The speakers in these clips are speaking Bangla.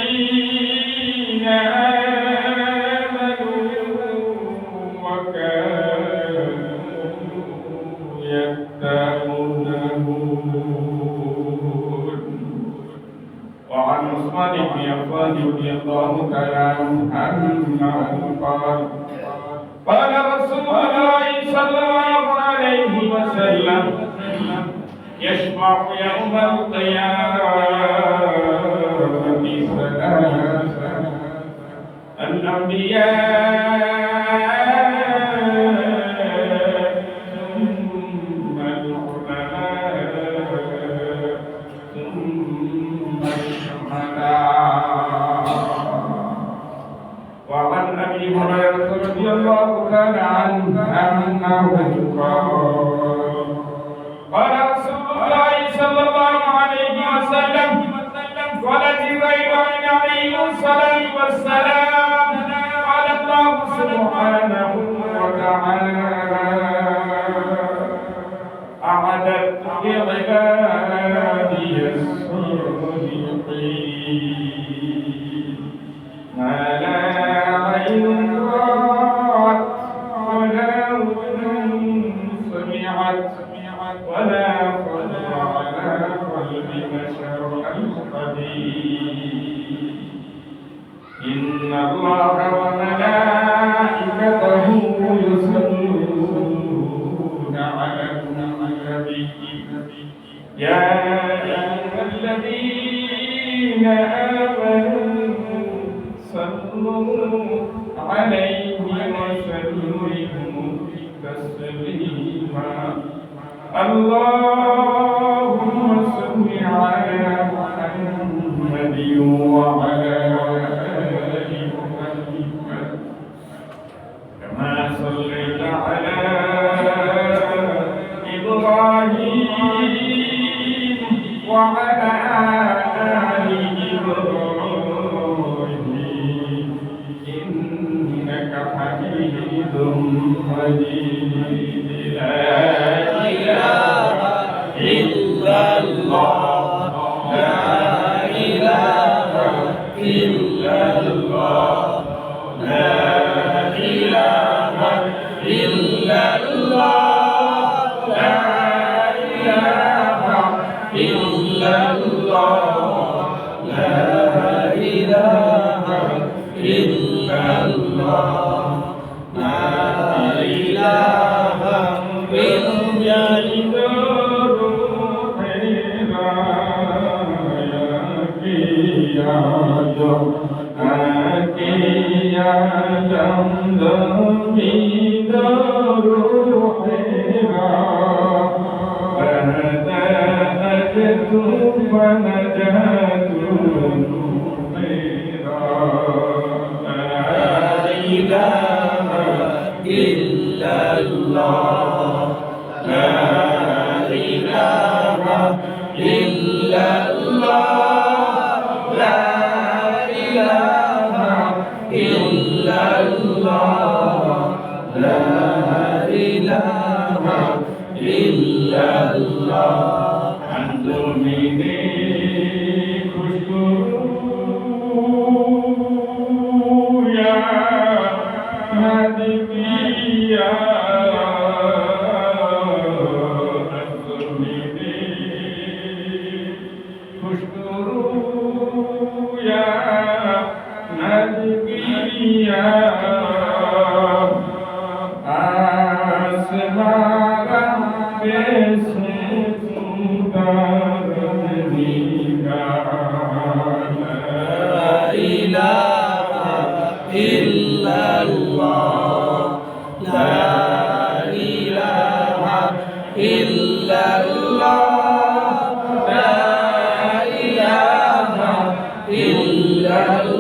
الذين آمنوا وكانوا يتقون. وعن عثمان بن عفان رضي الله تعالى عنه قال قال رسول الله صلى الله عليه وسلم يشفع يوم القيامة ثلاثة: الأنبياء ثم العلماء ثم الشهداء. وعن أبي هريرة رضي الله تعالى عنه أنه قال رسول الله صلى الله عليه وسلم قال جبريل عليه الصلاة والسلام قال الله سبحانه وتعالى أعددت لعبادي الصالحين ما لا عين رأت ولا أذن سمعت ولا خطر على قلب بشر القدير. إن الله وملائكته يصلون على النبي يا أيها الذين آمنوا صلوا عليه وسلموا تسليما. اللهم صل على محمد وعلى آل محمد كما صليت على إبراهيم وعلى آل إبراهيم إنك حميد مجيد. لا إله إلا الله لا إله إلا الله لا إله إلا الله لا إله إلا الله لا إله إلا الله لا إله إلا الله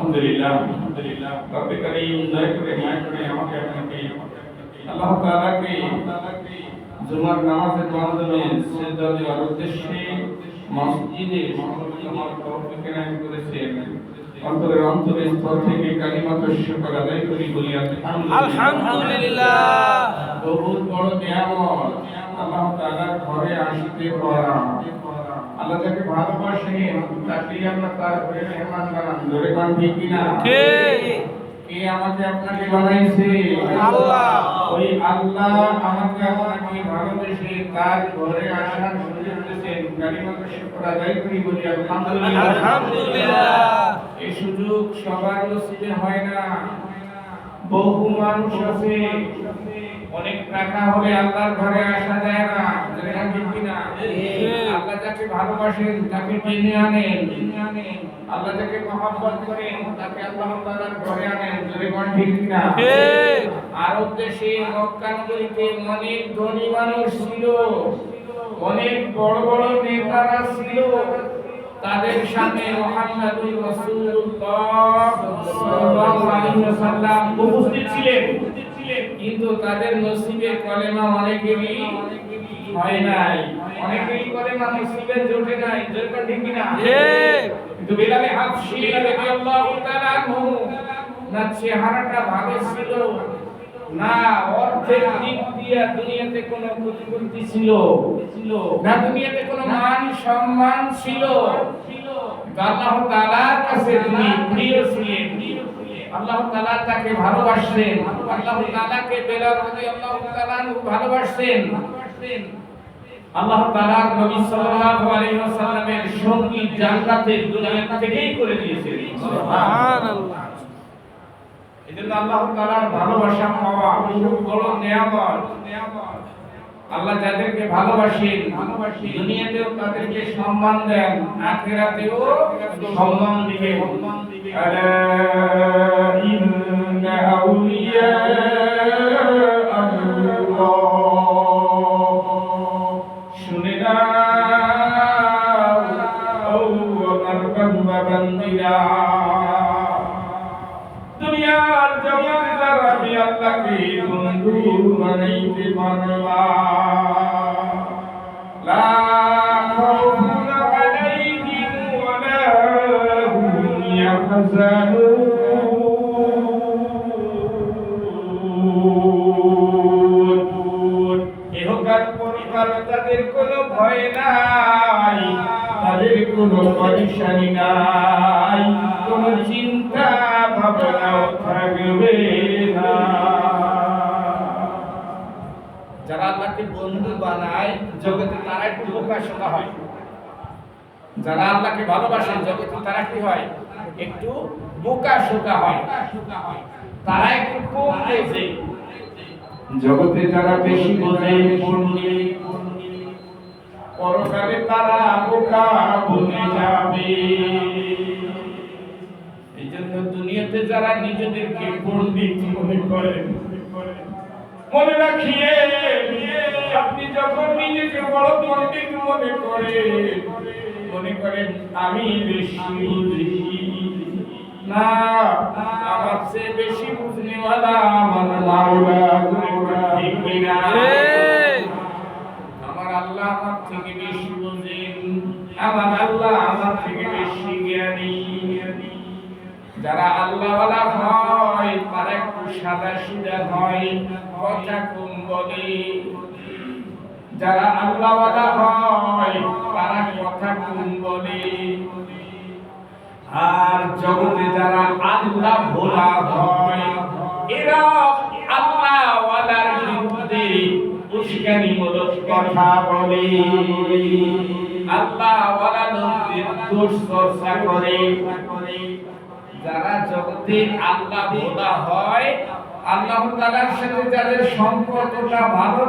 আলহামদুলিল্লাহ রব্বে করিম দয়া করে মায়া করে আমাকে আপনাকে আল্লাহ তাআলাকে জুমার নামাজের মাধ্যমে সিজদা দেওয়ার উদ্দেশ্যে মসজিদে আমার তৌফিক এনায়েত করেছেন। অন্তরের অন্তরস্থল থেকে কালিমাতুশ শুকর আদায় করি বলি আলহামদুলিল্লাহ। বহুত বড় নিয়ামত আল্লাহ তাআলার ঘরে আসতে পারা। আল্লাহ যাকে ভালোবাসেন তাকে আমরা তার ঘরে মেহমান বানান। জোরে কোন ঠিক কিনা? ঠিক। কে আমাকে আপনাকে বানাইছে? আল্লাহ। ওই আল্লাহ আমাকে আপনাকে ভালোবেসে তার ঘরে আসার সুযোগ দিয়েছেন। কালিমাতুশ শুকর আদায় করি বলি আলহামদুলিল্লাহ। আলহামদুলিল্লাহ। এই সুযোগ সবার নসিবে হয় না। বহু মানুষ আছে অনেক টাকা হলে আল্লাহর ঘরে আসা যায় না। যেটা ঠিক কিনা? আল্লাহ যাকে ভালোবাসেন তাকে টেনে আনেন। আল্লাহ যাকে মহব্বত করেন তাকে আল্লাহ তাআলার ঘরে আনেন। যেটা ঠিক কিনা? ঠিক। আরব দেশে মক্কা নগরীতে অনেক ধনী মানুষ ছিল, অনেক বড় বড় নেতারা ছিল। তাদের সামনে মুহাম্মদুর রাসূলুল্লাহ সাল্লাল্লাহু আলাইহি ওয়াসাল্লাম উপস্থিত ছিলেন, কিন্তু তাদের নসিবে কলেমা অনেকেরই হয় নাই, অনেকেরই কলেমা নসিবে জোটে নাই। যেটা ঠিক কিনা? ঠিক। কিন্তু বিলাল হাবশী রাদিয়াল্লাহু তাআলা আনহু না চেহারাটা ভালো ছিল, না অর্থের দিক দিয়ে দুনিয়াতে কোনো প্রতিপত্তি ছিল, না দুনিয়াতে কোনো মান সম্মান ছিল। আল্লাহ তাআলার কাছে তিনি প্রিয় ছিলেন, আল্লাহ তাআলা তাকে ভালোবাসতেন, আল্লাহ তাআলাকে বিলাল রাদিয়াল্লাহু তাআলা ভালোবাসতেন। আল্লাহ তাআলা নবী সাল্লাল্লাহু আলাইহি ওয়াসাল্লামের সঙ্গী জান্নাতের দুনিয়া থেকেই করে দিয়েছেন। সুবহানাল্লাহ। এজন্য আল্লাহ তাআলার ভালোবাসা পাওয়া খুব বড় নিয়ামত। আল্লাহ যাদেরকে ভালোবাসেন দুনিয়াতেও তাদেরকে সম্মান দেন, আখিরাতেও সম্মান দিবেন। আলা ইন্না আউলিয়া আল্লাহ, শুনে নাও ও আমার বান্দা বান্দীরা, দুনিয়ার জগতে যারা আমি আল্লাহকে বন্ধু বানাইতে পারবা, লা খাউফুন আলাইহিম ওয়ালা হুম ইয়াহজানুন। ইহকাল পরকাল তাদের কোনো ভয় নাই, তাদের কোনো পরেশানি নাই, কোনো চিন্তা ভাবনাও থাকবে না। যারা আল্লাহকে বন্ধু বানায় জগতে তারা একটু বোকাশোকা হয়। যারা আল্লাহকে ভালোবাসেন জগতে তারা কি হয়? একটু বোকাশোকা হয়, তারা একটু কম বোঝে। জগতে যারা বেশি বোঝে পরকালে তারা বোকা বনে যাবে। এই জন্য দুনিয়াতে যারা নিজেদেরকে পণ্ডিত মনে করে, মনে রাখিয়ে আপনি যখন নিজেকে বড় পণ্ডিত মনে করেন আমি বেশি বুঝি না, আমার চেয়ে বেশি বুঝনেওয়ালা আমার মাওলা। ঠিক কিনা? আমার আল্লাহ আমার থেকে বেশি বোঝেন, আমার আল্লাহ আমার থেকে বেশি জ্ঞানী। যারা আল্লাহওয়ালা হয় তারা একটু সাদা সিধা হয়, কথা কম বলে। যারা আল্লাহওয়ালা হয় তারা কথা কম বলে। আর জগতে যারা আল্লাহ ভোলা হয় এরা আল্লাহওয়ালার বিরুদ্ধে উস্কানিমূলক কথা বলে, আল্লাহওয়ালা লোকদের দোষ চর্চা করে। যারা জগতে আল্লাহ ভোলা হয়, আল্লাহ তাআলার সাথে যাদের সম্পর্কটা ভালো